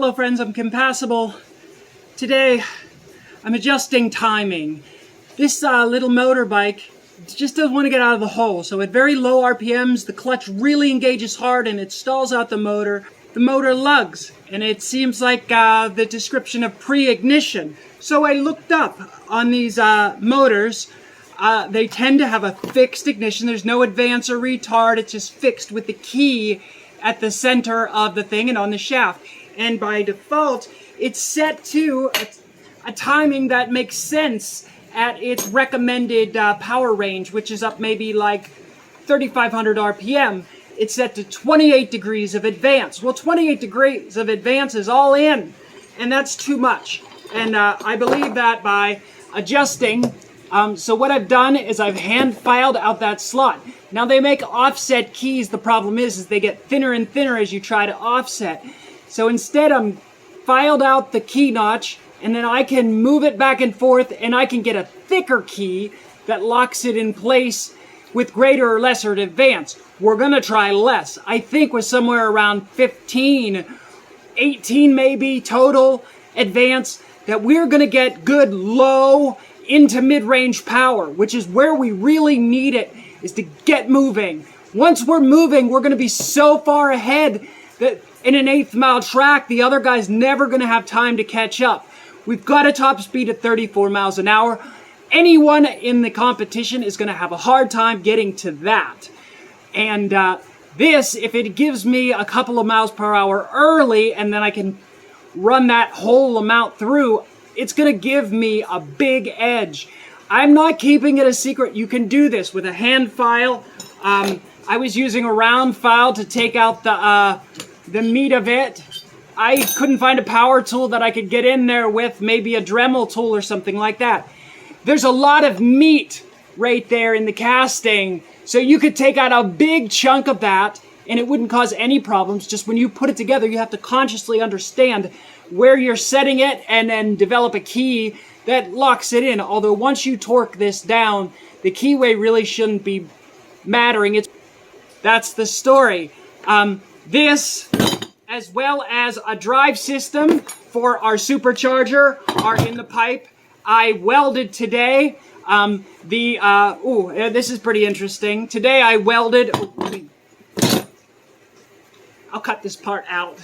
Hello friends, I'm Compassible. Today I'm adjusting timing. This little motorbike just doesn't want to get out of the hole, so at very low RPMs the clutch really engages hard and it stalls out the motor. The motor lugs, and it seems like the description of pre-ignition. So I looked up on these motors. They tend to have a fixed ignition. There's no advance or retard. It's just fixed with the key at the center of the thing and on the shaft. And by default, it's set to a timing that makes sense at its recommended power range, which is up maybe like 3,500 RPM. It's set to 28 degrees of advance. Well, 28 degrees of advance is all in, and that's too much. And I believe that by adjusting, so what I've done is I've hand filed out that slot. Now they make offset keys. The problem is they get thinner and thinner as you try to offset. So instead I'm filed out the key notch, and then I can move it back and forth, and I can get a thicker key that locks it in place with greater or lesser advance. We're gonna try less. I think we're somewhere around 15, 18 maybe total advance, that we're gonna get good low into mid-range power, which is where we really need it, is to get moving. Once we're moving, we're gonna be so far ahead that in an 1/8 mile track, the other guy's never gonna have time to catch up. We've got a top speed of 34 miles an hour. Anyone in the competition is gonna have a hard time getting to that. And this, if it gives me a couple of miles per hour early and then I can run that whole amount through, it's gonna give me a big edge. I'm not keeping it a secret. You can do this with a hand file. I was using a round file to take out the meat of it. I couldn't find a power tool that I could get in there with, maybe a Dremel tool or something like that. There's a lot of meat right there in the casting, so you could take out a big chunk of that and it wouldn't cause any problems. Just when you put it together, you have to consciously understand where you're setting it and then develop a key that locks it in. Although once you torque this down, the keyway really shouldn't be mattering. That's the story. This, as well as a drive system for our supercharger, are in the pipe. I welded today. This is pretty interesting. Today I welded. I'll cut this part out.